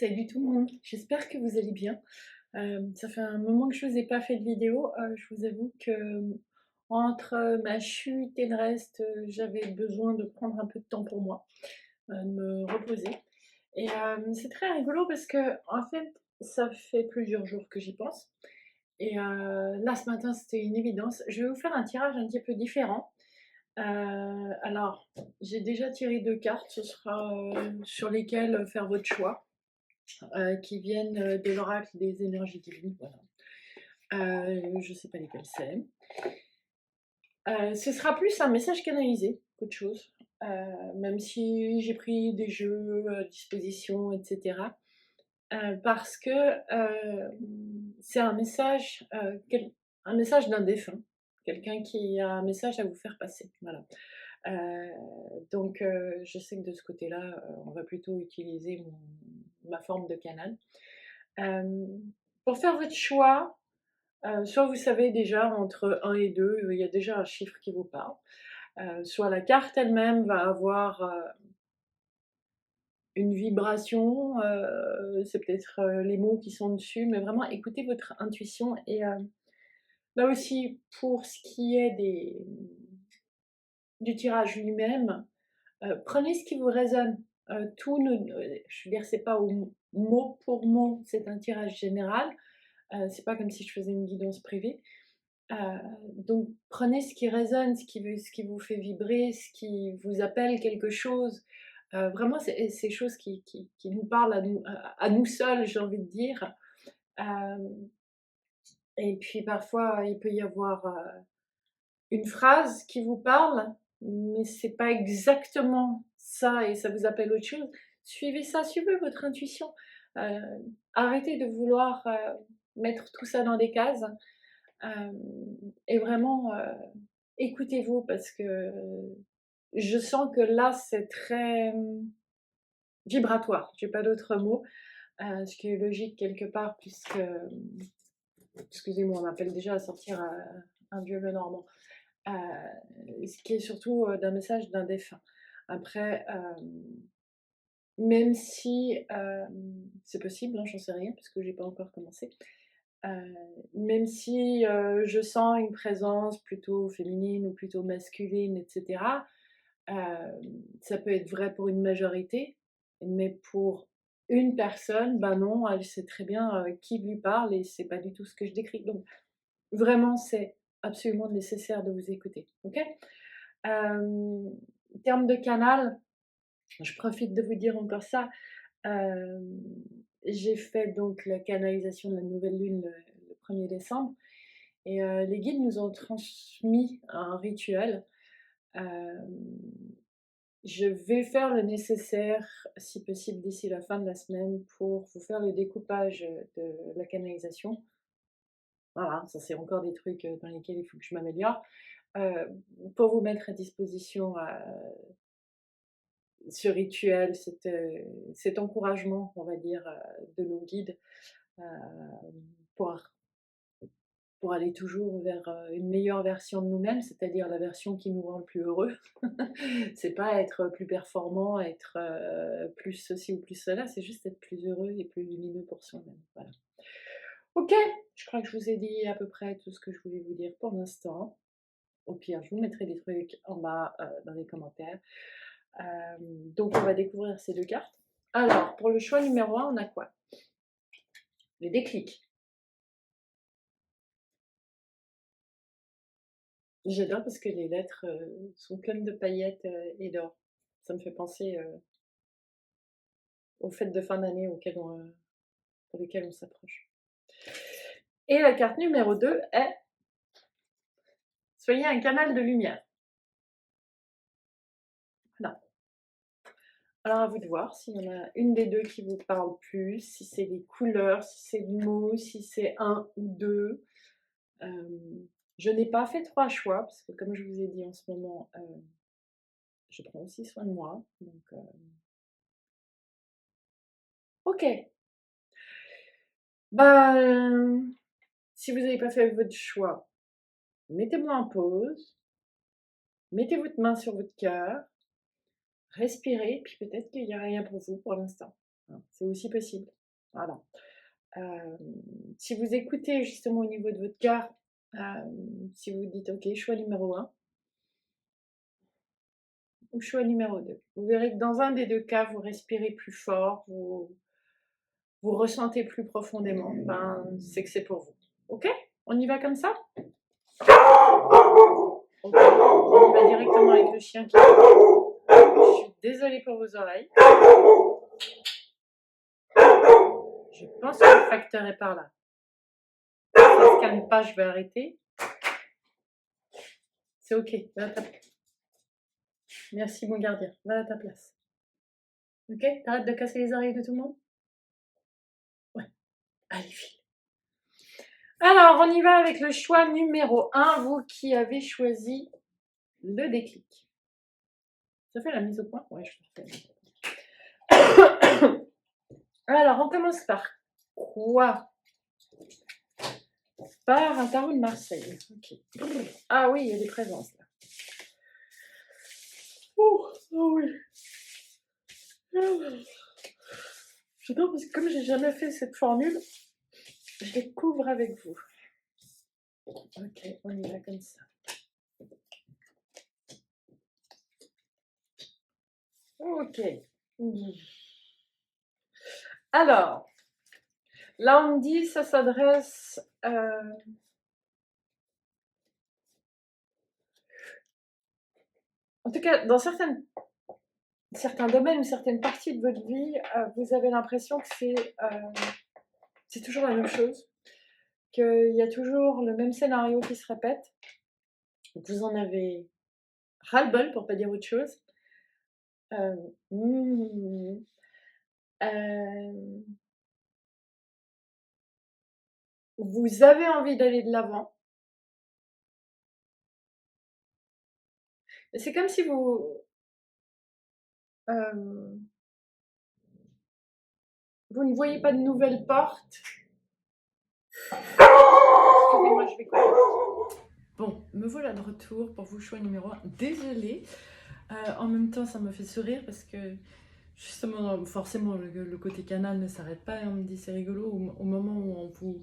Salut tout le monde, j'espère que vous allez bien. Ça fait un moment que je vous ai pas fait de vidéo. Je vous avoue que entre ma chute et le reste, j'avais besoin de prendre un peu de temps pour moi, de me reposer. Et c'est très rigolo parce que en fait, ça fait plusieurs jours que j'y pense. Et là, ce matin, c'était une évidence. Je vais vous faire un tirage un petit peu différent. Alors, j'ai déjà tiré 2 cartes, ce sera, sur lesquelles faire votre choix. Qui viennent de l'oracle des énergies divines, voilà. Je ne sais pas lesquelles c'est. Ce sera plus un message canalisé qu'autre chose, même si j'ai pris des jeux à disposition, etc. Parce que c'est un message d'un défunt, quelqu'un qui a un message à vous faire passer. Voilà. Donc, je sais que de ce côté-là, on va plutôt utiliser ma forme de canal. Pour faire votre choix, soit vous savez déjà entre 1 et 2, il y a déjà un chiffre qui vous parle, soit la carte elle-même va avoir une vibration, c'est peut-être les mots qui sont dessus, mais vraiment écoutez votre intuition. Et là aussi, pour ce qui est du tirage lui-même, prenez ce qui vous résonne. Je veux dire, c'est pas mot pour mot, c'est un tirage général. C'est pas comme si je faisais une guidance privée. Heu, donc prenez ce qui résonne, ce qui vous fait vibrer, ce qui vous appelle quelque chose. Vraiment ces choses qui nous parlent à nous seuls, j'ai envie de dire. Hem et puis parfois, il peut y avoir, une phrase qui vous parle, mais c'est pas exactement ça et ça vous appelle autre chose. Suivez ça, suivez votre intuition. Heu, Arrêtez de vouloir, mettre tout ça dans des cases. Hem et vraiment, écoutez-vous parce que je sens que là, c'est très, vibratoire. J'ai pas d'autre mot, ce qui est logique quelque part puisque, excusez-moi, on m'appelle déjà à sortir, un vieux normand. Ce qui est surtout, d'un message d'un défunt. Après, même si, c'est possible, hein, j'en sais rien puisque j'ai pas encore commencé. Heu, Même si, je sens une présence plutôt féminine ou plutôt masculine et cetera, ça peut être vrai pour une majorité, mais pour une personne, ben non, elle sait très bien, qui lui parle et c'est pas du tout ce que je décris. Donc vraiment, c'est absolument nécessaire de vous écouter, OK? En termes de canal, je profite de vous dire encore ça, hem, j'ai fait donc la canalisation de la nouvelle lune le 1er décembre. Et les guides nous ont transmis un rituel. Hem, je vais faire le nécessaire, si possible d'ici la fin de la semaine, pour vous faire le découpage, de la canalisation. Voilà, ça c'est encore des trucs, dans lesquels il faut que je m'améliore. Heu, pour vous mettre à disposition, ce rituel, cet encouragement, on va dire, de nos guides, heu, pour pour aller toujours vers, une meilleure version de nous-mêmes, c'est-à-dire la version qui nous rend le plus heureux. C'est pas être plus performant, être, plus ceci ou plus cela, c'est juste être plus heureux et plus lumineux pour soi-même, voilà. OK, je crois que je vous ai dit à peu près tout ce que je voulais vous dire pour l'instant. Au pire, je vous mettrai des trucs en bas, dans les commentaires. Donc on va découvrir ces 2 cartes. Alors, pour le choix numéro 1, on a quoi? Le déclic. J'adore parce que les lettres, sont pleines de paillettes, et d'or. Ça me fait penser, aux fêtes de fin d'année pour lesquelles on s'approche. Et la carte numéro 2 est: soyez un canal de lumière. Voilà. Alors à vous de voir s'il y en a une des 2 qui vous parle plus, si c'est les couleurs, si c'est le mot, si c'est un ou 2. Je n'ai pas fait 3 choix parce que comme je vous ai dit en ce moment, je prends aussi soin de moi, donc OK. Ben, si vous n'avez pas fait votre choix, mettez-moi en pause, mettez votre main sur votre cœur, respirez, puis peut-être qu'il y a rien pour vous pour l'instant. hein, c'est aussi possible. Voilà. Si vous écoutez justement au niveau de votre cœur, si vous dites: «OK, choix numéro un ou choix numéro 2. Vous verrez que dans un des 2 cas, vous respirez plus fort, vous ressentez plus profondément, ben, c'est que c'est pour vous. OK? On y va comme ça? OK, on y va directement avec le chien qui je suis désolée pour vos oreilles. Je pense que le facteur est par là. Si ça ne se calme pas, je vais arrêter. C'est OK, va à ta place. Merci mon gardien, va à ta place. OK? T'arrêtes de casser les oreilles de tout le monde? Ouais, allez file. Alors, on y va avec le choix numéro 1, vous qui avez choisi le déclic. Ça fait la mise au point? Ouais, je fais la mise au point. Alors, on commence par quoi? Par un tarot de Marseille. Ok. Ah oui, il y a des présences là. Oh oui. J'adore parce que comme j'ai jamais fait cette formule, je découvre avec vous. Ok, on y va comme ça. Ok. Alors, là on me dit ça s'adresse en tout cas dans certains domaines ou certaines parties de votre vie, vous avez l'impression que c'est toujours la même chose, qu'il y a toujours le même scénario qui se répète, que vous en avez ras-le-bol pour pas dire autre chose. Mmh, vous avez envie d'aller de l'avant. C'est comme si vous ne voyez pas de nouvelles portes. Excusez-moi, je vais couper. Bon, me voilà de retour pour vous, choix numéro 1. Désolée. En même temps, ça me fait sourire parce que justement, forcément, le côté canal ne s'arrête pas et on me dit c'est rigolo au moment où on vous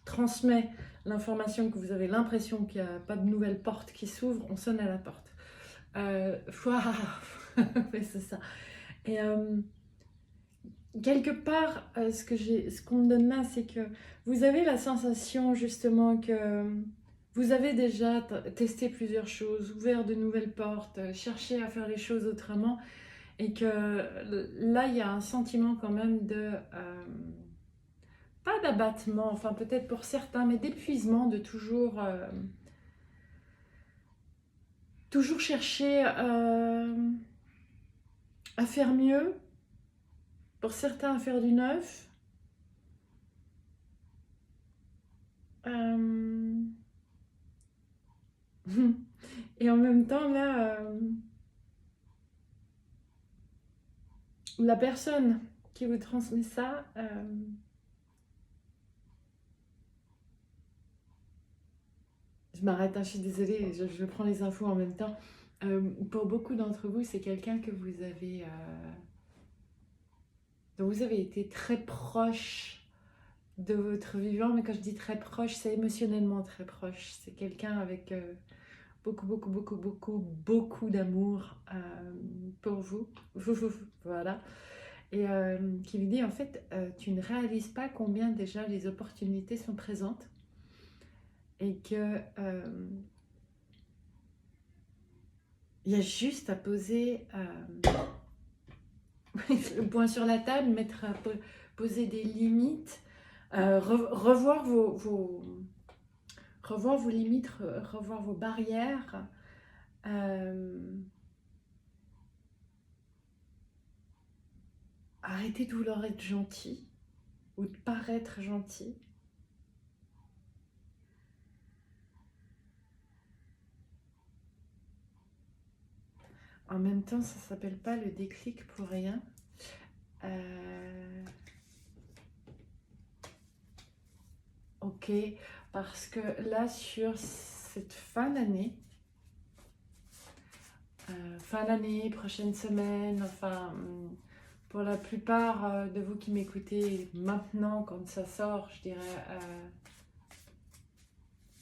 transmet l'information que vous avez l'impression qu'il n'y a pas de nouvelles portes qui s'ouvrent, on sonne à la porte. Ouais, c'est ça. Et quelque part, ce qu'on me donne là, c'est que vous avez la sensation justement que vous avez déjà testé plusieurs choses, ouvert de nouvelles portes, cherché à faire les choses autrement, et que là, il y a un sentiment quand même de pas d'abattement, enfin peut-être pour certains, mais d'épuisement, de toujours chercher à faire mieux, pour certains à faire du neuf. Et en même temps, là, la personne qui vous transmet ça, je m'arrête, hein, je suis désolée, je prends les infos en même temps. Pour beaucoup d'entre vous, c'est quelqu'un que vous avez, dont vous avez été très proche de votre vivant, mais quand je dis très proche, c'est émotionnellement très proche. C'est quelqu'un avec beaucoup, beaucoup, beaucoup, beaucoup, beaucoup d'amour pour vous. Voilà. Et qui lui dit en fait, tu ne réalises pas combien déjà les opportunités sont présentes et que il y a juste à poser le point sur la table, poser des limites, revoir revoir vos limites, revoir vos barrières. Arrêtez de vouloir être gentil ou de paraître gentil. En même temps, ça s'appelle pas le déclic pour rien. Ok, parce que là, sur cette fin d'année, prochaine semaine, enfin, Pour la plupart de vous qui m'écoutez maintenant, quand ça sort, je dirais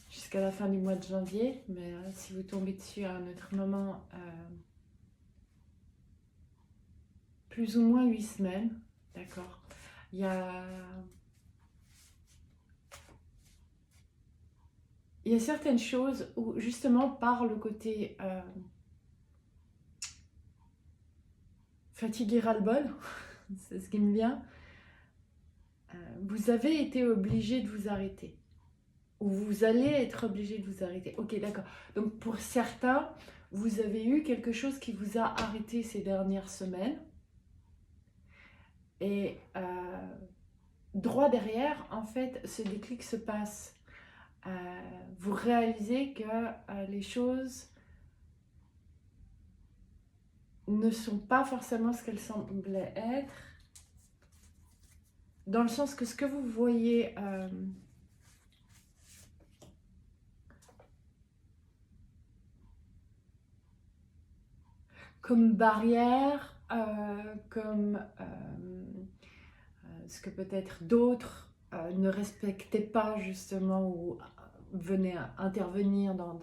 jusqu'à la fin du mois de janvier. Mais si vous tombez dessus à un autre moment, plus ou moins 8 semaines, d'accord. Il y a certaines choses où, justement, par le côté fatigué ras-le-bol, c'est ce qui me vient, vous avez été obligé de vous arrêter. Ou vous allez être obligé de vous arrêter. Ok, d'accord. Donc pour certains, vous avez eu quelque chose qui vous a arrêté ces dernières semaines. Et droit derrière, en fait, ce déclic se passe. Vous réalisez que les choses ne sont pas forcément ce qu'elles semblaient être. Dans le sens que ce que vous voyez comme barrière, comme ce que peut-être d'autres ne respectaient pas justement ou venaient intervenir dans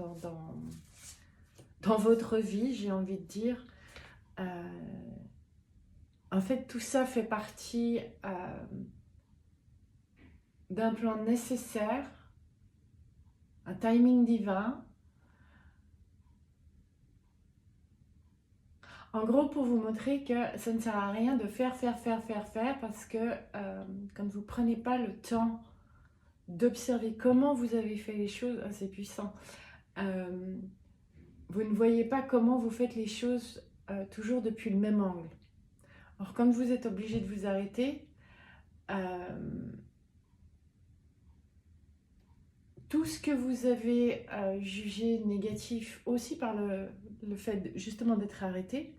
votre vie, j'ai envie de dire. En fait, tout ça fait partie d'un plan nécessaire, un timing divin. En gros, pour vous montrer que ça ne sert à rien de faire, parce que quand vous ne prenez pas le temps d'observer comment vous avez fait les choses, c'est puissant. Vous ne voyez pas comment vous faites les choses toujours depuis le même angle. Alors, quand vous êtes obligé de vous arrêter, tout ce que vous avez jugé négatif aussi par le fait justement d'être arrêté,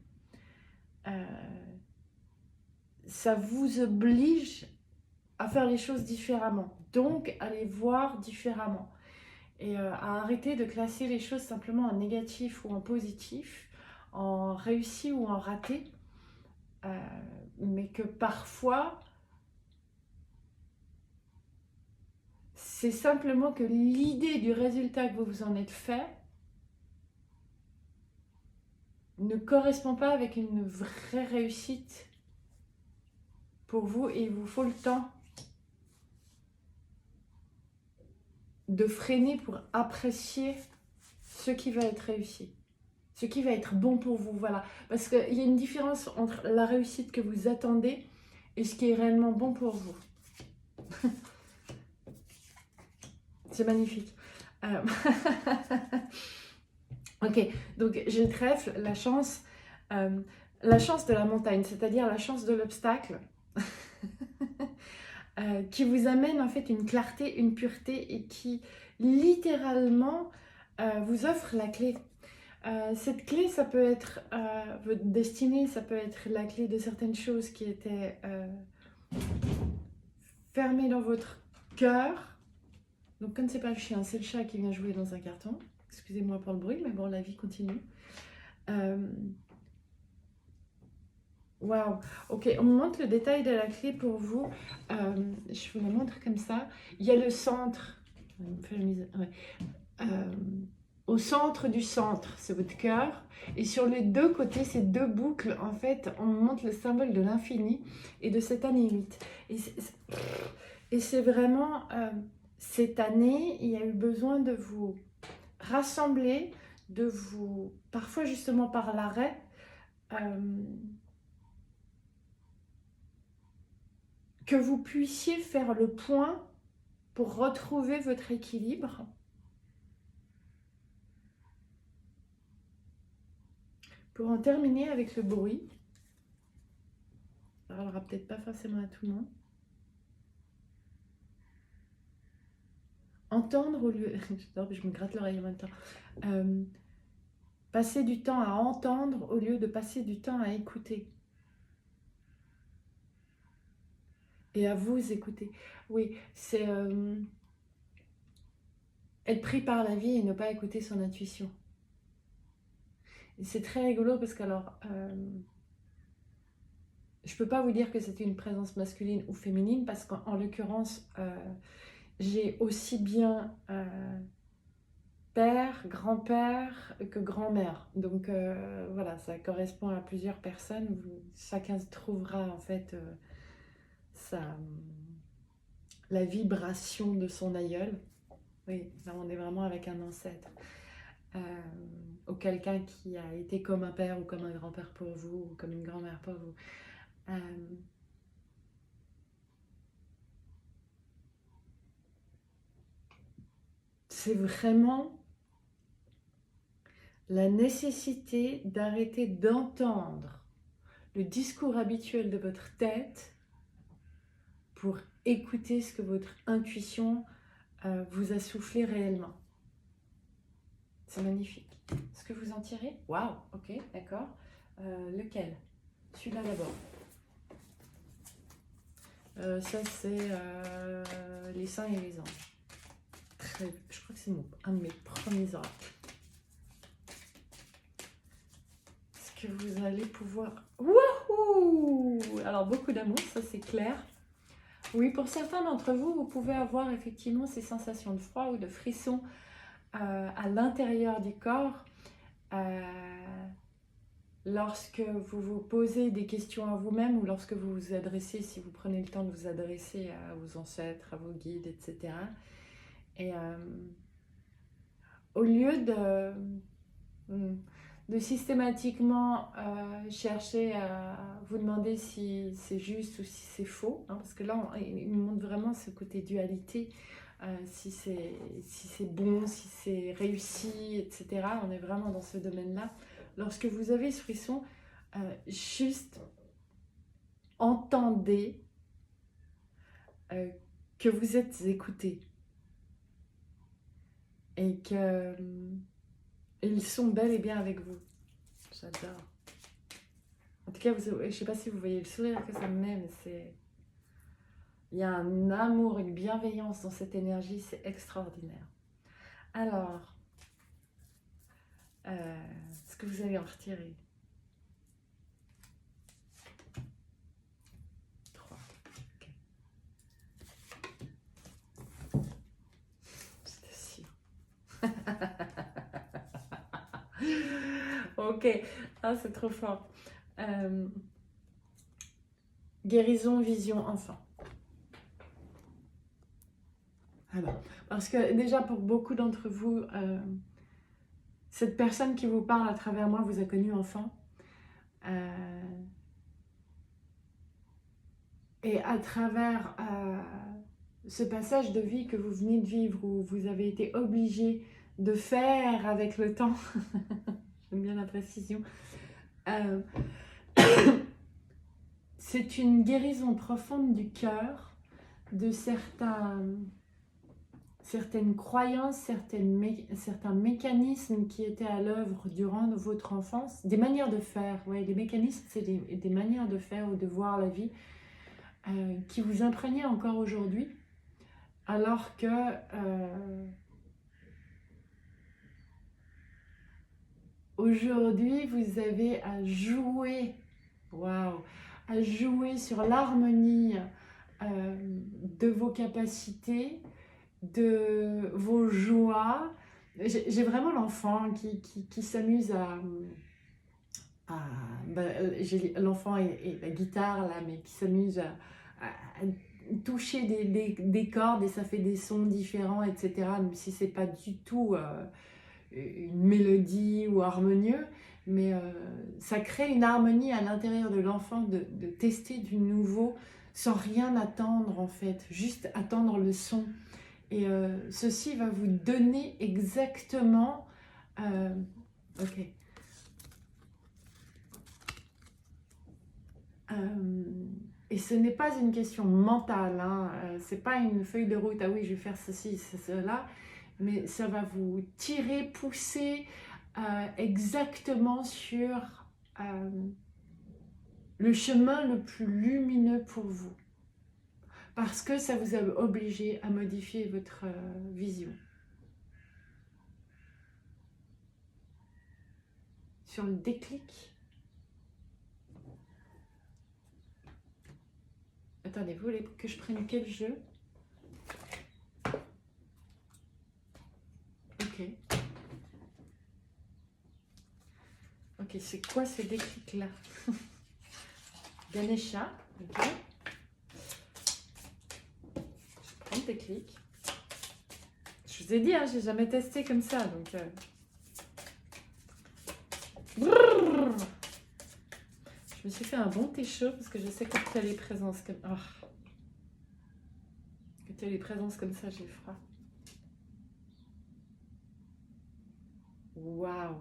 ça vous oblige à faire les choses différemment, donc à les voir différemment et à arrêter de classer les choses simplement en négatif ou en positif, en réussi ou en raté, mais que parfois c'est simplement que l'idée du résultat que vous vous en êtes fait ne correspond pas avec une vraie réussite pour vous, et il vous faut le temps de freiner pour apprécier ce qui va être réussi, ce qui va être bon pour vous, voilà. Parce qu'il y a une différence entre la réussite que vous attendez et ce qui est réellement bon pour vous. C'est magnifique. Ok, donc j'ai le trèfle, la chance de la montagne, c'est-à-dire la chance de l'obstacle, qui vous amène en fait une clarté, une pureté, et qui littéralement vous offre la clé. Cette clé, ça peut être votre destinée, ça peut être la clé de certaines choses qui étaient fermées dans votre cœur. Donc comme c'est pas le chien, c'est le chat qui vient jouer dans un carton. Excusez-moi pour le bruit, mais bon, la vie continue. Waouh, ok, on me montre le détail de la clé pour vous. Je vous la montre comme ça. Il y a le centre. Au centre du centre, c'est votre cœur. Et sur les deux côtés, ces deux boucles, en fait, on me montre le symbole de l'infini et de cette année 8. Et c'est vraiment, cette année, il y a eu besoin de vous rassembler, de vous, parfois justement par l'arrêt, que vous puissiez faire le point pour retrouver votre équilibre. Pour en terminer avec le bruit, ça ne parlera peut-être pas forcément à tout le monde. Entendre au lieu... je me gratte l'oreille en même temps. Passer du temps à entendre au lieu de passer du temps à écouter. Et à vous écouter. Oui, c'est être pris par la vie et ne pas écouter son intuition. Et c'est très rigolo parce que alors, je ne peux pas vous dire que c'est une présence masculine ou féminine parce qu'en l'occurrence, j'ai aussi bien père, grand-père que grand-mère. Donc voilà, ça correspond à plusieurs personnes. Chacun trouvera en fait la vibration de son aïeul. Oui, là on est vraiment avec un ancêtre. Ou quelqu'un qui a été comme un père ou comme un grand-père pour vous, ou comme une grand-mère pour vous. C'est vraiment la nécessité d'arrêter d'entendre le discours habituel de votre tête pour écouter ce que votre intuition vous a soufflé réellement. C'est magnifique. Ce que vous en tirez? Waouh, ok, d'accord. Lequel? Celui-là d'abord. Ça, c'est les saints et les anges. Je crois que c'est un de mes premiers oracles. Est-ce que vous allez pouvoir... Wouhou! Alors, beaucoup d'amour, ça c'est clair. Oui, pour certains d'entre vous, vous pouvez avoir effectivement ces sensations de froid ou de frisson à l'intérieur du corps. Lorsque vous vous posez des questions à vous-même ou lorsque vous vous adressez, si vous prenez le temps de vous adresser à vos ancêtres, à vos guides, etc. Et au lieu de systématiquement chercher à vous demander si c'est juste ou si c'est faux, hein, parce que là, il nous montre vraiment ce côté dualité, si c'est bon, si c'est réussi, etc. On est vraiment dans ce domaine-là. Lorsque vous avez ce frisson, juste entendez que vous êtes écouté et que ils sont bel et bien avec vous. J'adore. En tout cas, je ne sais pas si vous voyez le sourire que ça me met, mais c'est... Il y a un amour, une bienveillance dans cette énergie, c'est extraordinaire. Alors, ce que vous allez en retirer? 3. Okay. J'étais sûre. Ok, ah, c'est trop fort. Guérison, vision, enfant. Alors, parce que déjà pour beaucoup d'entre vous, cette personne qui vous parle à travers moi vous a connu enfant. Et à travers ce passage de vie que vous venez de vivre, où vous avez été obligé de faire avec le temps, j'aime bien la précision, c'est une guérison profonde du cœur de certaines croyances, certains mécanismes qui étaient à l'œuvre durant votre enfance, des manières de faire. Ouais, les mécanismes, c'est des manières de faire ou de voir la vie qui vous imprégnaient encore aujourd'hui, alors que aujourd'hui, vous avez à jouer, waouh, à jouer sur l'harmonie de vos capacités, de vos joies. J'ai vraiment l'enfant qui s'amuse j'ai l'enfant et la guitare là, mais qui s'amuse à toucher des cordes et ça fait des sons différents, etc. Même si c'est pas du tout une mélodie ou harmonieux, mais ça crée une harmonie à l'intérieur de l'enfant de tester du nouveau sans rien attendre en fait, juste attendre le son. Et ceci va vous donner exactement... ok. Et ce n'est pas une question mentale, hein. C'est pas une feuille de route, ah oui, je vais faire ceci, cela, mais ça va vous tirer, pousser exactement sur le chemin le plus lumineux pour vous. Parce que ça vous a obligé à modifier votre vision. Sur le déclic, attendez, vous voulez que je prenne quel jeu? Ok. Ok, c'est quoi ce déclic-là? Ganesha, ok. Je prends le déclic. Je vous ai dit, hein, j'ai jamais testé comme ça, donc... Brrr. Je me suis fait un bon thé chaud parce que je sais que tu as les présences comme... Oh. Que tu as les présences comme ça, j'ai froid. Waouh!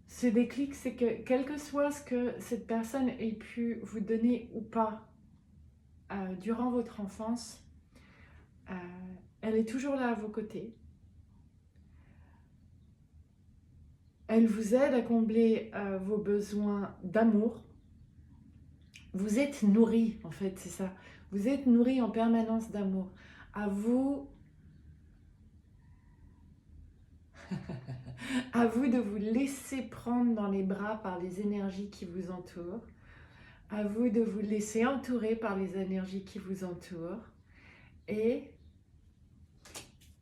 Ce déclic, c'est que quel que soit ce que cette personne ait pu vous donner ou pas durant votre enfance, elle est toujours là à vos côtés. Elle vous aide à combler vos besoins d'amour. Vous êtes nourri, en fait, c'est ça. Vous êtes nourri en permanence d'amour. À vous... à vous de vous laisser prendre dans les bras par les énergies qui vous entourent. À vous de vous laisser entourer par les énergies qui vous entourent. Et...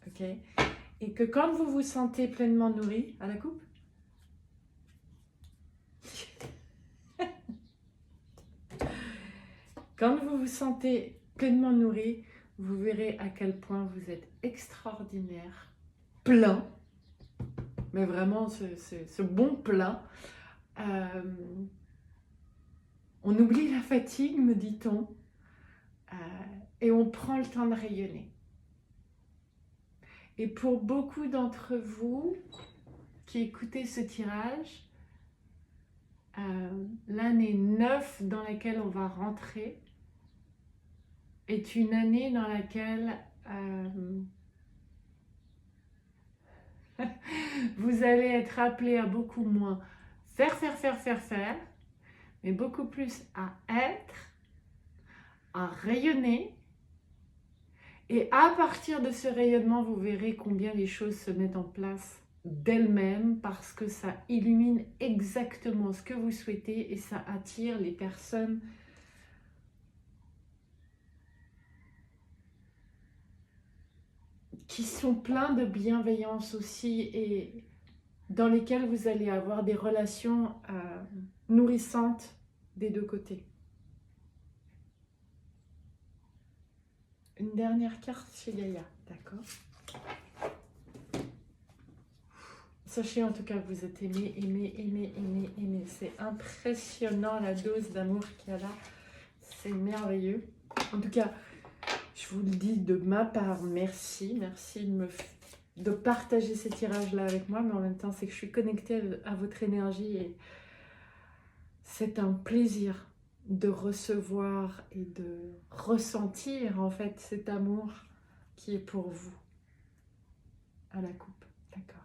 ok. Et que quand vous vous sentez pleinement nourri, à la coupe, quand vous vous sentez pleinement nourri, vous verrez à quel point vous êtes extraordinaire, plein, mais vraiment ce bon plein. On oublie la fatigue, me dit-on, et on prend le temps de rayonner. Et pour beaucoup d'entre vous qui écoutez ce tirage, l'année 9 dans laquelle on va rentrer est une année dans laquelle vous allez être appelé à beaucoup moins faire, mais beaucoup plus à être, à rayonner. Et à partir de ce rayonnement, vous verrez combien les choses se mettent en place d'elles-mêmes parce que ça illumine exactement ce que vous souhaitez et ça attire les personnes qui sont pleins de bienveillance aussi et dans lesquelles vous allez avoir des relations nourrissantes des deux côtés. Une dernière carte chez Gaïa, d'accord. Sachez en tout cas que vous êtes aimé, aimé. C'est impressionnant la dose d'amour qu'il y a là. C'est merveilleux. En tout cas, je vous le dis de ma part, merci. Merci de partager ces tirages-là avec moi. Mais en même temps, c'est que je suis connectée à votre énergie et c'est un plaisir de recevoir et de ressentir en fait cet amour qui est pour vous à la coupe, d'accord.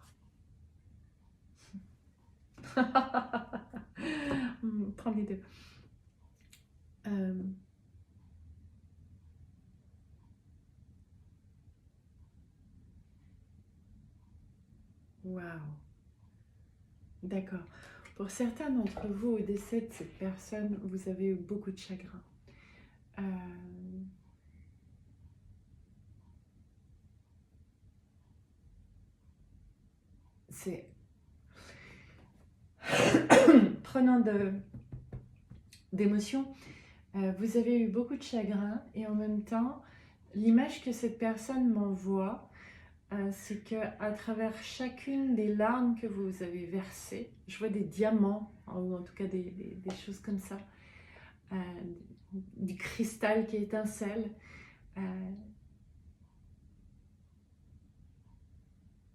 Prends les deux. Waouh, d'accord. Pour certains d'entre vous, au décès de cette personne, vous avez eu beaucoup de chagrin. C'est prenant d'émotions, vous avez eu beaucoup de chagrin et en même temps, l'image que cette personne m'envoie, c'est qu'à travers chacune des larmes que vous avez versées, je vois des diamants, ou en tout cas des choses comme ça, du cristal qui étincelle.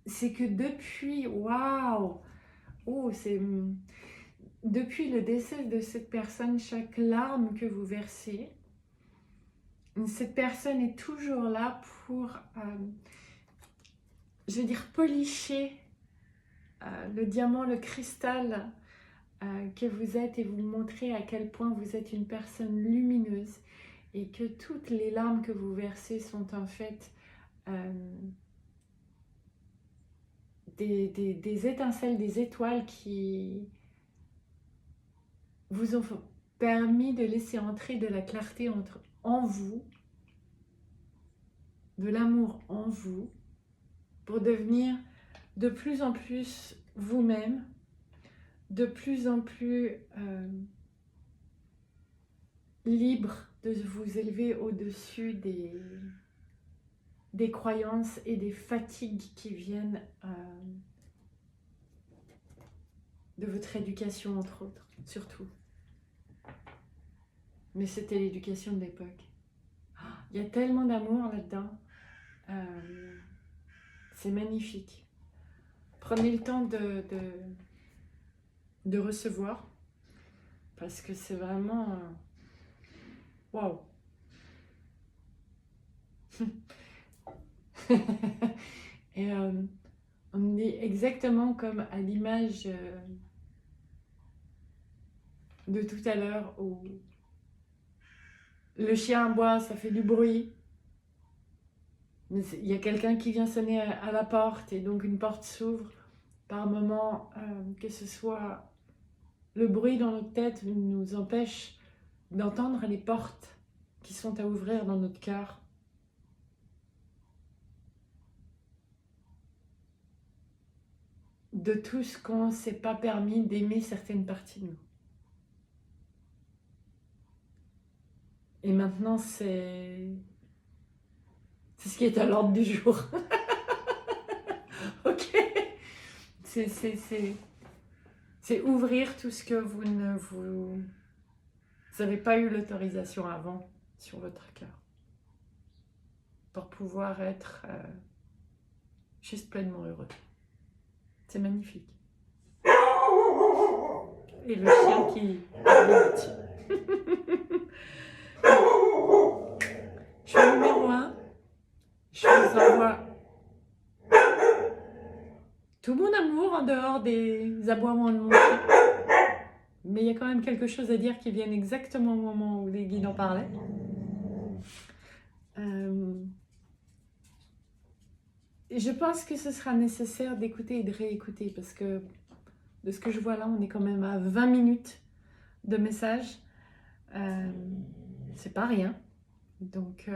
C'est que depuis, waouh, oh, depuis le décès de cette personne, chaque larme que vous versez, cette personne est toujours là pour, je veux dire, policher le diamant, le cristal que vous êtes et vous montrer à quel point vous êtes une personne lumineuse et que toutes les larmes que vous versez sont en fait des étincelles, des étoiles qui vous ont permis de laisser entrer de la clarté en vous, de l'amour en vous, pour devenir de plus en plus vous-même, de plus en plus libre de vous élever au-dessus des croyances et des fatigues qui viennent de votre éducation, entre autres, surtout. Mais c'était l'éducation de l'époque. Il y a tellement d'amour là-dedans. C'est magnifique. Prenez le temps de recevoir, parce que c'est vraiment... Waouh. Et on est exactement comme à l'image de tout à l'heure où le chien aboie, ça fait du bruit. Mais il y a quelqu'un qui vient sonner à la porte et donc une porte s'ouvre. Par moment, que ce soit le bruit dans notre tête nous empêche d'entendre les portes qui sont à ouvrir dans notre cœur. De tout ce qu'on ne s'est pas permis d'aimer certaines parties de nous. Et maintenant, c'est ce qui est à l'ordre du jour. Ok. C'est ouvrir tout ce que vous n'avez pas eu l'autorisation avant sur votre cœur. Pour pouvoir être juste pleinement heureux. C'est magnifique. Et le chien qui... Choix numéro 1, je vous envoie tout mon amour en dehors des aboiements de mon chien. Mais il y a quand même quelque chose à dire qui vient exactement au moment où les guides en parlaient. Je pense que ce sera nécessaire d'écouter et de réécouter parce que de ce que je vois là, on est quand même à 20 minutes de message. C'est pas rien. Donc,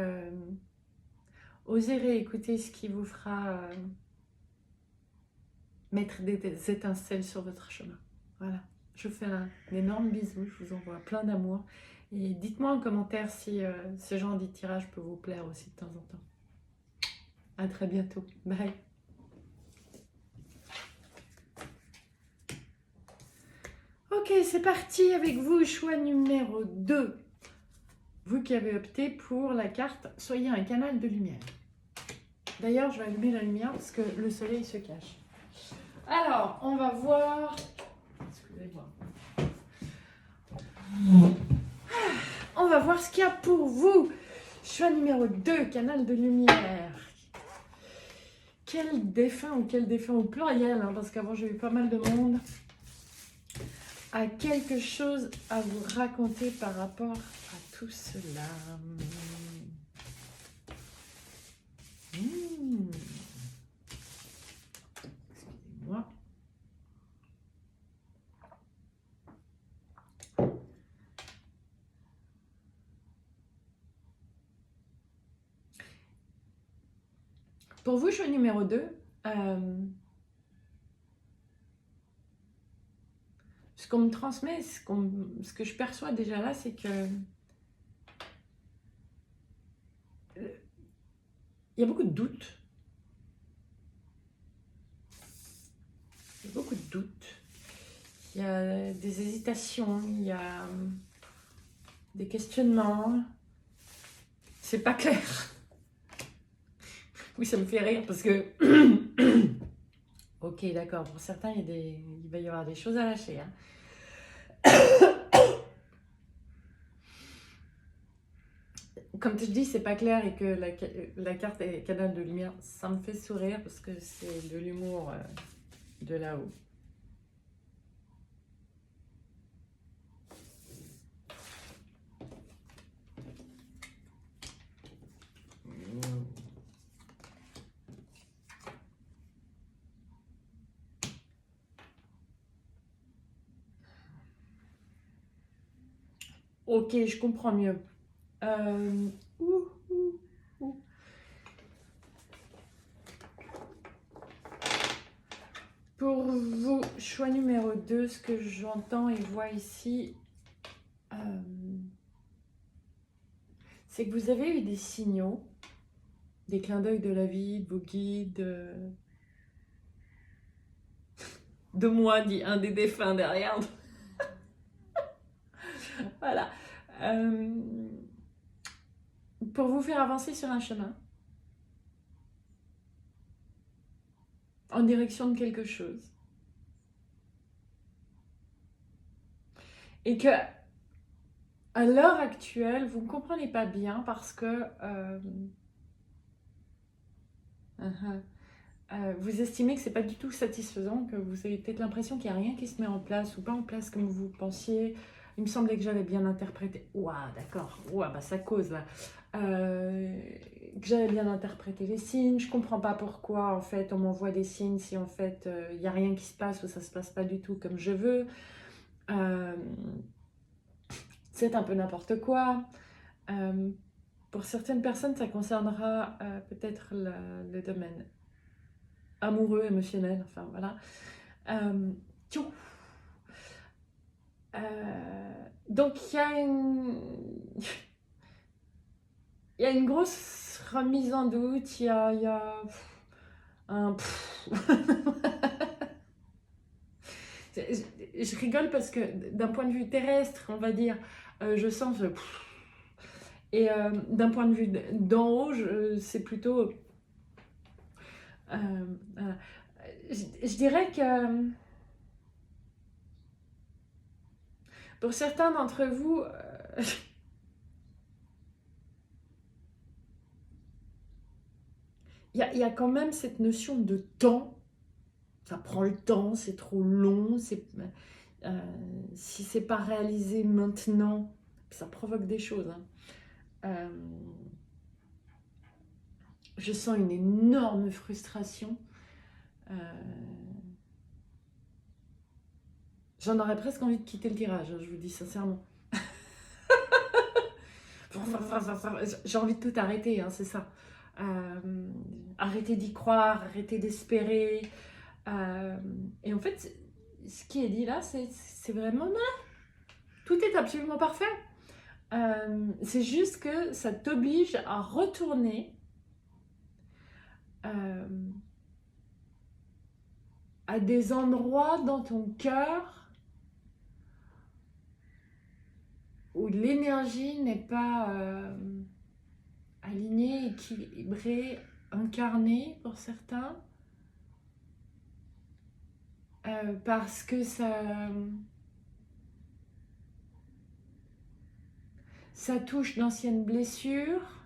osez réécouter ce qui vous fera mettre des étincelles sur votre chemin. Voilà. Je vous fais un énorme bisou. Je vous envoie plein d'amour. Et dites-moi en commentaire si ce genre de tirage peut vous plaire aussi de temps en temps. À très bientôt. Bye. Ok, c'est parti avec vous, choix numéro 2. Vous qui avez opté pour la carte « Soyez un canal de lumière ». D'ailleurs, je vais allumer la lumière parce que le soleil se cache. Alors, on va voir... Excusez-moi. On va voir ce qu'il y a pour vous. Choix numéro 2, canal de lumière. Quel défunt au pluriel, hein, parce qu'avant j'ai eu pas mal de monde, a quelque chose à vous raconter par rapport à tout cela. Excusez-moi. Pour vous, choix numéro 2, ce qu'on me transmet, ce que je perçois déjà là, c'est que il y a beaucoup de doutes. Il y a beaucoup de doutes. Il y a des hésitations, il y a des questionnements. C'est pas clair. Oui, ça me fait rire parce que... Ok, d'accord. Pour certains, il va y avoir des choses à lâcher. Hein. Comme je dis, c'est pas clair et que la carte est canal de lumière, ça me fait sourire parce que c'est de l'humour de là-haut. Ok, je comprends mieux. Euh, ouh, ouh, ouh. Pour vous, choix numéro 2, ce que j'entends et vois ici, euh, c'est que vous avez eu des signaux, des clins d'œil de la vie, de vos guides, de moi, dit un des défunts derrière. Voilà. Euh, pour vous faire avancer sur un chemin, en direction de quelque chose. Et que, à l'heure actuelle, vous ne comprenez pas bien parce que vous estimez que c'est pas du tout satisfaisant, que vous avez peut-être l'impression qu'il n'y a rien qui se met en place ou pas en place comme vous pensiez. Il me semblait que j'avais bien interprété. Ouah, d'accord. Ouah, bah ça cause là. Que j'avais bien interprété les signes. Je comprends pas pourquoi en fait on m'envoie des signes si en fait il n'y a rien qui se passe ou ça se passe pas du tout comme je veux. Euh, c'est un peu n'importe quoi. Euh, pour certaines personnes, ça concernera peut-être le domaine amoureux, émotionnel, enfin voilà. Euh, donc il y a une grosse remise en doute, il y a un... je rigole parce que d'un point de vue terrestre, on va dire, je sens... et d'un point de vue d'en haut, c'est plutôt... voilà. Je dirais que pour certains d'entre vous, il y a quand même cette notion de temps. Ça prend le temps, c'est trop long, euh, si c'est pas réalisé maintenant, ça provoque des choses. Hein. Euh, je sens une énorme frustration. Euh, J'en aurais presque envie de quitter le tirage, hein, je vous dis sincèrement. J'ai envie de tout arrêter, hein, c'est ça. Arrêter d'y croire, arrêter d'espérer. Euh, et en fait, ce qui est dit là, c'est vraiment non, tout est absolument parfait. C'est juste que ça t'oblige à retourner euh, à des endroits dans ton cœur où l'énergie n'est pas alignée, équilibrée, incarnée pour certains, parce que ça touche d'anciennes blessures.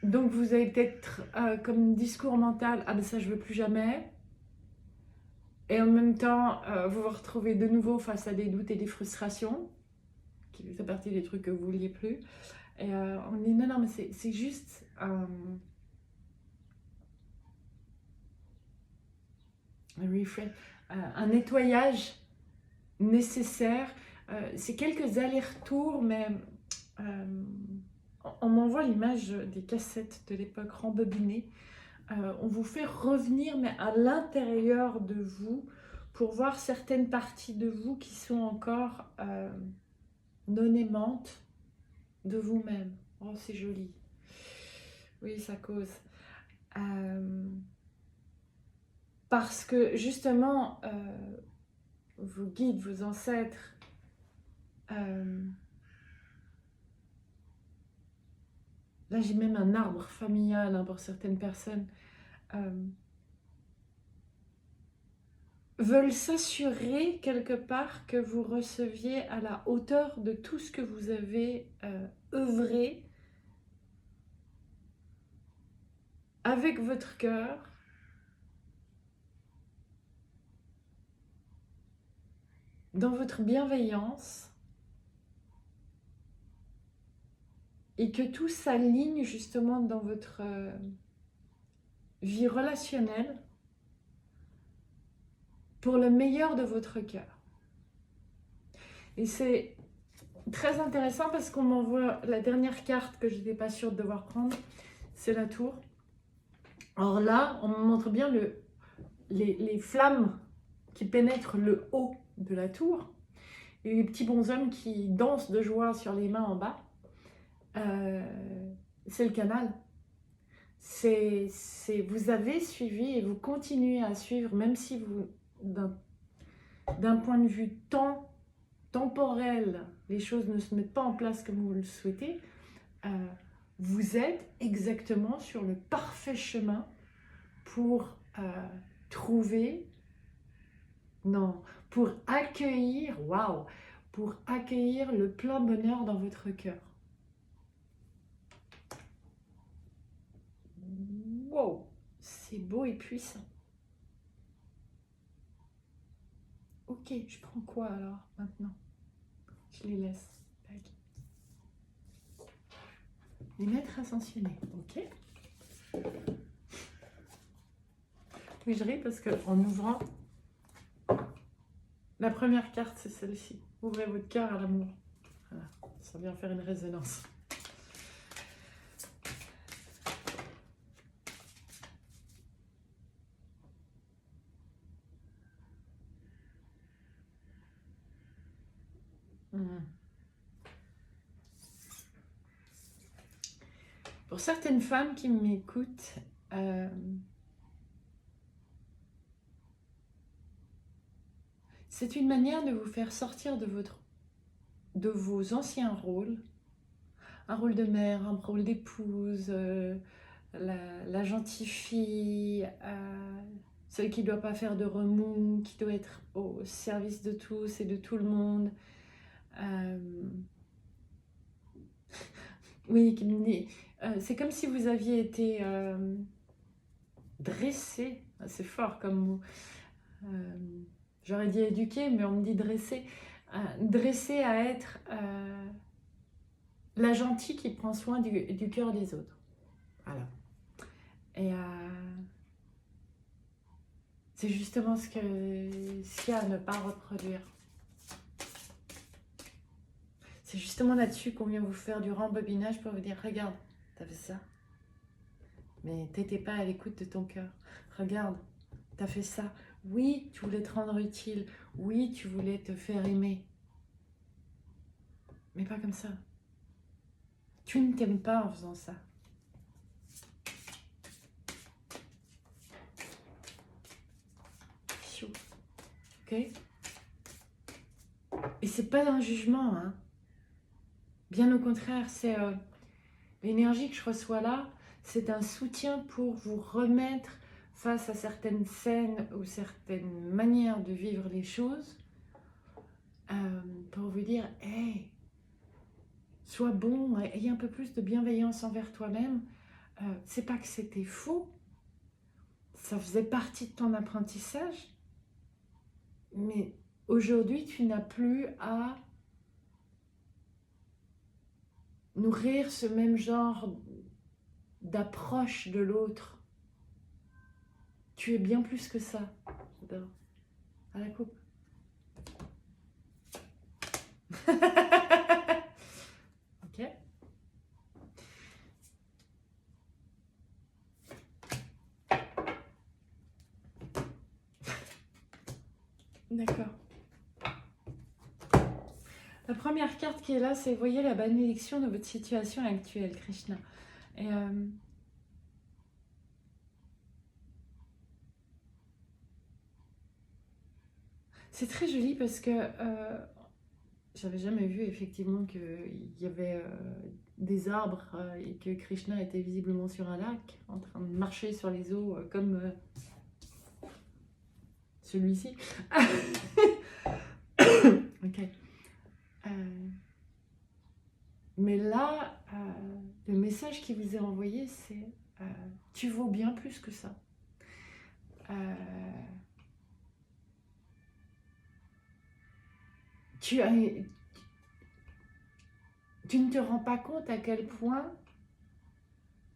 Donc vous avez peut-être comme discours mental, ah ben ça je veux plus jamais. Et en même temps, vous vous retrouvez de nouveau face à des doutes et des frustrations, qui fait partie des trucs que vous vouliez plus. Et on dit non, non, mais c'est juste un nettoyage nécessaire. C'est quelques allers-retours, mais euh, on m'envoie l'image des cassettes de l'époque rembobinées. On vous fait revenir, mais à l'intérieur de vous, pour voir certaines parties de vous qui sont encore non aimantes de vous-même. Oh, c'est joli. Oui, ça cause. Euh, parce que justement, vos guides, vos ancêtres, euh, là j'ai même un arbre familial hein, pour certaines personnes, euh, veulent s'assurer quelque part que vous receviez à la hauteur de tout ce que vous avez œuvré avec votre cœur, dans votre bienveillance, et que tout s'aligne justement dans votre vie relationnelle pour le meilleur de votre cœur. Et c'est très intéressant parce qu'on m'envoie la dernière carte que je n'étais pas sûre de devoir prendre, c'est la tour. Or là, on me montre bien les flammes qui pénètrent le haut de la tour et les petits bonshommes qui dansent de joie sur les mains en bas. C'est le canal. Vous avez suivi et vous continuez à suivre, même si vous, d'un point de vue temporel, les choses ne se mettent pas en place comme vous le souhaitez, vous êtes exactement sur le parfait chemin pour trouver, non, pour accueillir, waouh, pour accueillir le plein bonheur dans votre cœur. Wow, c'est beau et puissant. Ok, je prends quoi alors maintenant? Je les laisse. Tac. Les maîtres ascensionnés, ok. Oui, je ris parce qu'en ouvrant, la première carte, c'est celle-ci. Ouvrez votre cœur à l'amour. Voilà, ça vient faire une résonance. Pour certaines femmes qui m'écoutent, c'est une manière de vous faire sortir de vos anciens rôles, un rôle de mère, un rôle d'épouse, la gentille fille, celle qui ne doit pas faire de remous, qui doit être au service de tous et de tout le monde. Oui, c'est comme si vous aviez été dressé, c'est fort comme mot. J'aurais dit éduqué, mais on me dit dressé. Dressé à être la gentille qui prend soin du cœur des autres. Voilà. Et c'est justement ce qu'il y a à ne pas reproduire. C'est justement là-dessus qu'on vient vous faire du rembobinage pour vous dire, regarde, t'as fait ça, mais t'étais pas à l'écoute de ton cœur. Regarde, t'as fait ça. Oui, tu voulais te rendre utile. Oui, tu voulais te faire aimer. Mais pas comme ça. Tu ne t'aimes pas en faisant ça. Ok? Et c'est pas un jugement, hein. Bien au contraire, c'est l'énergie que je reçois là, c'est un soutien pour vous remettre face à certaines scènes ou certaines manières de vivre les choses, pour vous dire, hey, sois bon, aie un peu plus de bienveillance envers toi-même. C'est pas que c'était faux, ça faisait partie de ton apprentissage, mais aujourd'hui, tu n'as plus à nourrir ce même genre d'approche de l'autre. Tu es bien plus que ça. J'adore. À la coupe. Ok. D'accord. La première carte qui est là, c'est, voyez, la bénédiction de votre situation actuelle, Krishna. Et c'est très joli parce que j'avais jamais vu effectivement qu'il y avait des arbres et que Krishna était visiblement sur un lac en train de marcher sur les eaux comme celui-ci. Ok. Mais là, le message qui vous est envoyé, c'est tu vaux bien plus que ça. Tu ne te rends pas compte à quel point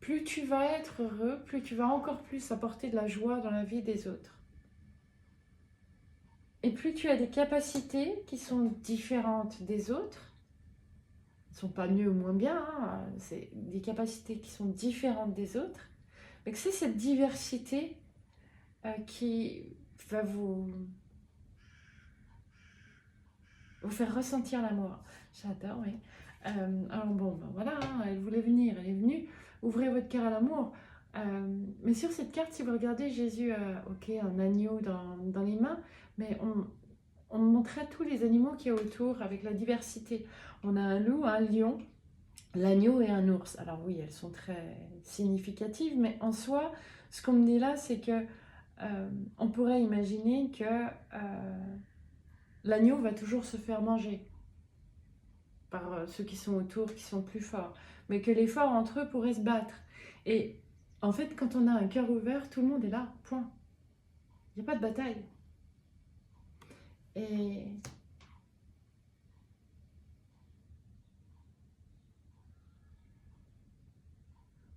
plus tu vas être heureux, plus tu vas encore plus apporter de la joie dans la vie des autres. Et plus tu as des capacités qui sont différentes des autres, elles ne sont pas mieux ou moins bien, hein, c'est des capacités qui sont différentes des autres, mais que c'est cette diversité qui va vous faire ressentir l'amour. J'adore, oui. Alors bon, ben voilà, hein, elle voulait venir, elle est venue. Ouvrez votre cœur à l'amour. Mais sur cette carte, si vous regardez, Jésus a ok, un agneau dans les mains, mais on montrait tous les animaux qu'il y a autour avec la diversité. On a un loup, un lion, l'agneau et un ours. Alors oui, elles sont très significatives, mais en soi, ce qu'on me dit là, c'est que on pourrait imaginer que l'agneau va toujours se faire manger par ceux qui sont autour, qui sont plus forts, mais que les forts entre eux pourraient se battre. Et en fait, quand on a un cœur ouvert, tout le monde est là, point. Il n'y a pas de bataille. Et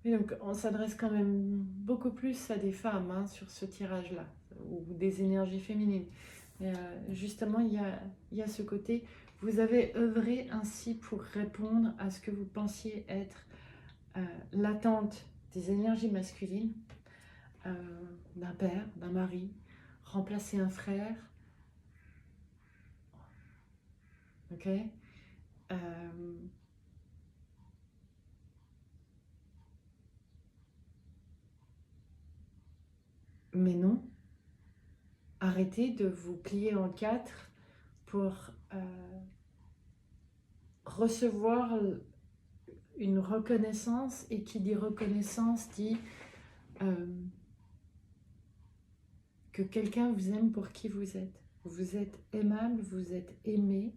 donc, on s'adresse quand même beaucoup plus à des femmes hein, sur ce tirage-là, ou des énergies féminines. Mais, justement, il y a ce côté, vous avez œuvré ainsi pour répondre à ce que vous pensiez être l'attente des énergies masculines, d'un père, d'un mari, remplacer un frère, ok. Mais non, arrêtez de vous plier en quatre pour recevoir une reconnaissance, et qui dit reconnaissance dit que quelqu'un vous aime pour qui vous êtes. Vous êtes aimable, vous êtes aimé,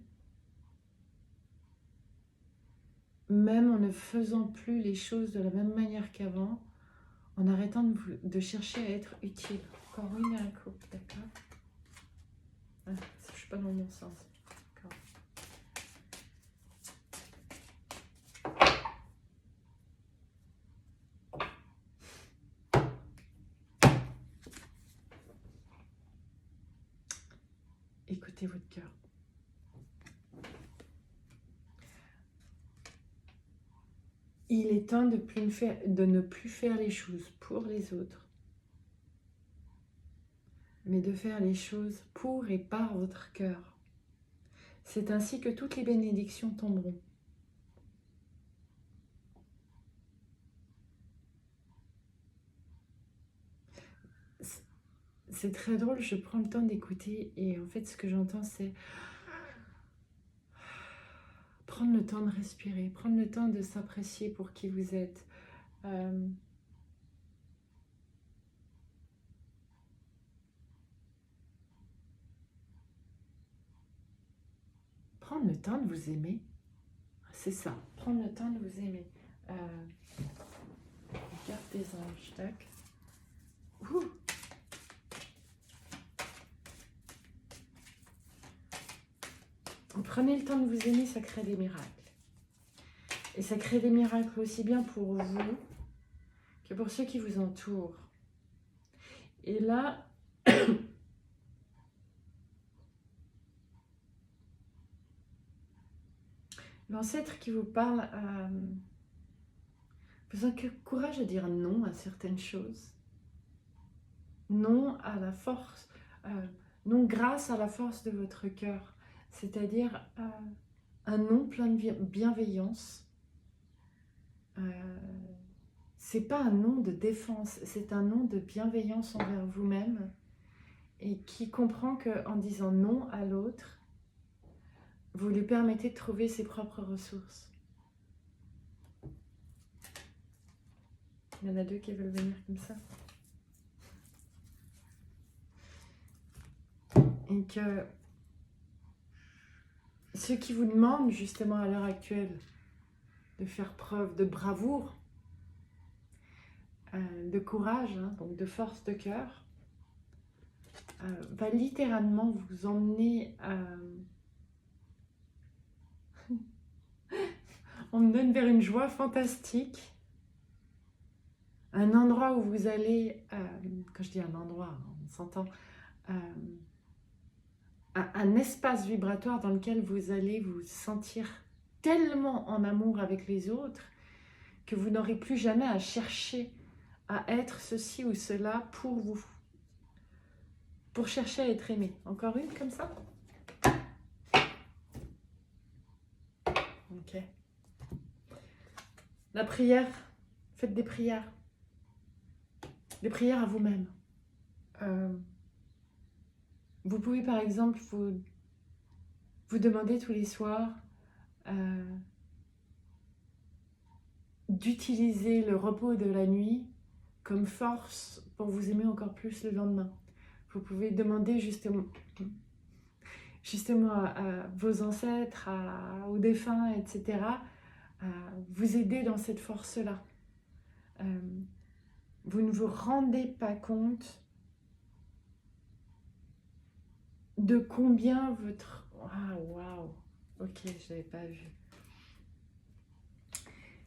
même en ne faisant plus les choses de la même manière qu'avant, en arrêtant de chercher à être utile. Encore une à un coup, d'accord. Ah, je ne suis pas dans le bon sens. D'accord. Écoutez votre cœur. Il est temps de ne plus faire les choses pour les autres, mais de faire les choses pour et par votre cœur. C'est ainsi que toutes les bénédictions tomberont. C'est très drôle, je prends le temps d'écouter et en fait ce que j'entends c'est prendre le temps de respirer, prendre le temps de s'apprécier pour qui vous êtes. Prendre le temps de vous aimer, c'est ça, prendre le temps de vous aimer. Carte des anges, tac. Ouh. Prenez le temps de vous aimer, ça crée des miracles. Et ça crée des miracles aussi bien pour vous que pour ceux qui vous entourent. Et là, l'ancêtre qui vous parle vous a courage à dire non à certaines choses. Non à la force, non grâce à la force de votre cœur. C'est-à-dire un non plein de bienveillance. C'est pas un non de défense, c'est un non de bienveillance envers vous-même, et qui comprend qu'en disant non à l'autre, vous lui permettez de trouver ses propres ressources. Il y en a deux qui veulent venir comme ça. Et que ceux qui vous demandent justement à l'heure actuelle de faire preuve de bravoure, de courage, hein, donc de force de cœur, va littéralement vous emmener on me donne vers une joie fantastique, un endroit où vous allez, quand je dis un endroit, on s'entend, un espace vibratoire dans lequel vous allez vous sentir tellement en amour avec les autres que vous n'aurez plus jamais à chercher à être ceci ou cela pour vous. Pour chercher à être aimé. Encore une comme ça? Ok. La prière, faites des prières. Des prières à vous-même. Vous pouvez par exemple vous demander tous les soirs d'utiliser le repos de la nuit comme force pour vous aimer encore plus le lendemain. Vous pouvez demander justement à vos ancêtres, aux défunts, etc., à vous aider dans cette force-là. Vous ne vous rendez pas compte de combien votre... Ah, waouh! Ok, je n'avais pas vu.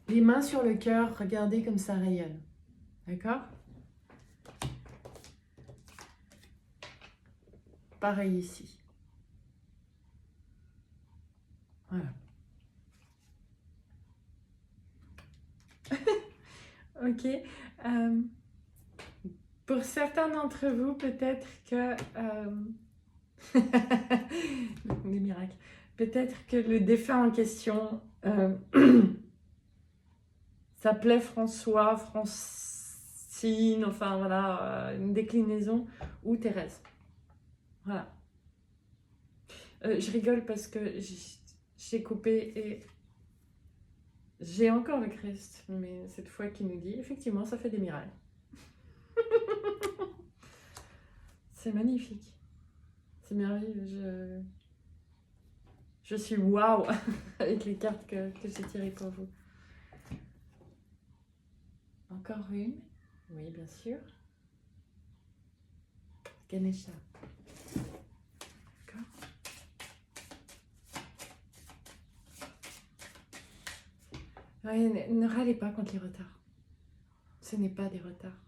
Les mains sur le cœur, regardez comme ça rayonne. D'accord? Pareil ici. Voilà. Ok. Pour certains d'entre vous, peut-être que... les miracles. Peut-être que le défunt en question s'appelait François, Francine, enfin voilà, une déclinaison, ou Thérèse. Voilà. Je rigole parce que j'ai coupé et j'ai encore le Christ, mais cette fois qui nous dit, effectivement, ça fait des miracles. C'est magnifique. C'est merveilleux. Je suis waouh avec les cartes que j'ai tirées pour vous. Encore une. Oui, bien sûr. Ganesha. D'accord. Ouais, ne râlez pas contre les retards. Ce n'est pas des retards.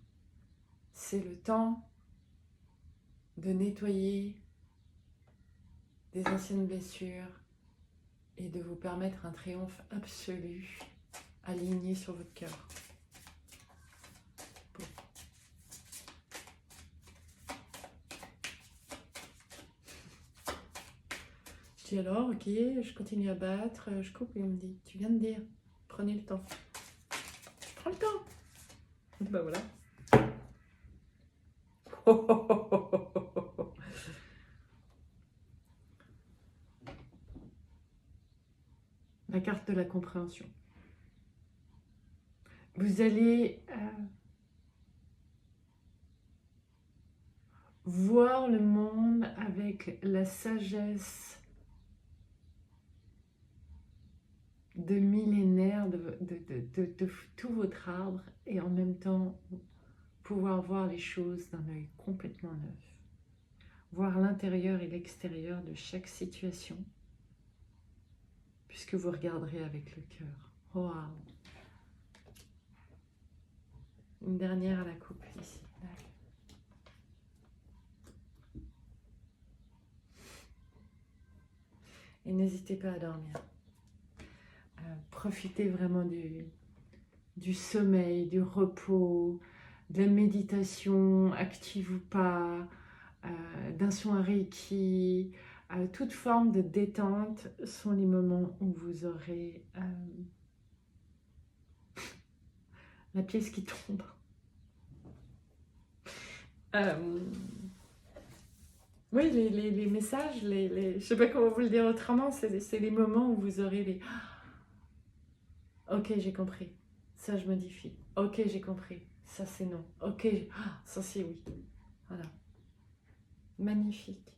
C'est le temps de nettoyer des anciennes blessures et de vous permettre un triomphe absolu aligné sur votre cœur. Bon. Je dis alors, ok, je continue à battre, je coupe et il me dit, tu viens de dire, prenez le temps. Je prends le temps. Ben voilà. La carte de la compréhension. Vous allez voir le monde avec la sagesse de millénaires de tout votre arbre et en même temps pouvoir voir les choses d'un œil complètement neuf. Voir l'intérieur et l'extérieur de chaque situation puisque vous regarderez avec le cœur. Wow. Une dernière à la coupe ici. Et n'hésitez pas à dormir. Profitez vraiment du sommeil, du repos, de la méditation, active ou pas, d'un soin Reiki. Toute forme de détente sont les moments où vous aurez la pièce qui tombe. Oui, les messages, je ne sais pas comment vous le dire autrement, c'est les moments où vous aurez les... Ok, j'ai compris. Ça, je modifie. Ok, j'ai compris. Ça, c'est non. Ok, ça, c'est oui. Voilà. Magnifique.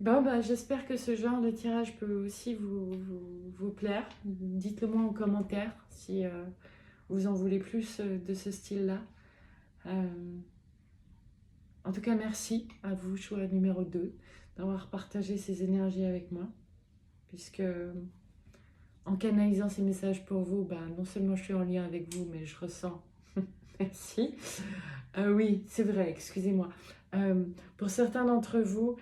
Bon, bah, j'espère que ce genre de tirage peut aussi vous plaire. Dites-le moi en commentaire si vous en voulez plus de ce style-là. En tout cas, merci à vous, choix numéro 2, d'avoir partagé ces énergies avec moi. Puisque en canalisant ces messages pour vous, bah, non seulement je suis en lien avec vous, mais je ressens... Merci. Oui, c'est vrai, excusez-moi. Pour certains d'entre vous,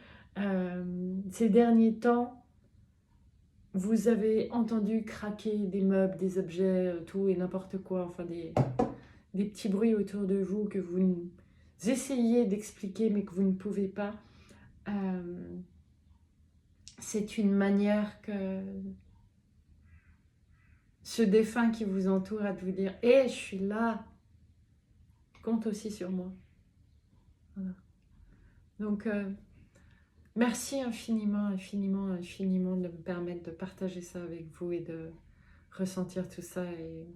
ces derniers temps, vous avez entendu craquer des meubles, des objets, tout et n'importe quoi, enfin des petits bruits autour de vous que vous essayez d'expliquer mais que vous ne pouvez pas. C'est une manière que ce défunt qui vous entoure a de vous dire « Hé, je suis là, compte aussi sur moi. » Voilà. Donc, merci infiniment, infiniment, infiniment de me permettre de partager ça avec vous et de ressentir tout ça. Et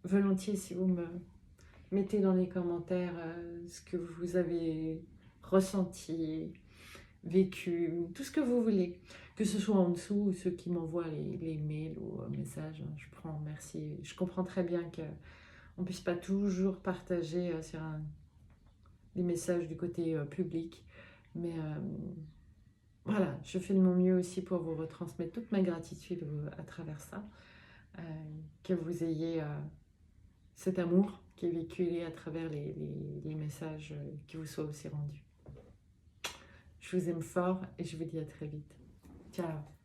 volontiers, si vous me mettez dans les commentaires ce que vous avez ressenti, vécu, tout ce que vous voulez, que ce soit en dessous ou ceux qui m'envoient les mails ou messages, je prends, merci. Je comprends très bien qu'on ne puisse pas toujours partager sur les messages du côté public, mais voilà, je fais de mon mieux aussi pour vous retransmettre toute ma gratitude à travers ça, que vous ayez cet amour qui est véhiculé à travers les messages qui vous soient aussi rendus. Je vous aime fort et je vous dis à très vite. Ciao.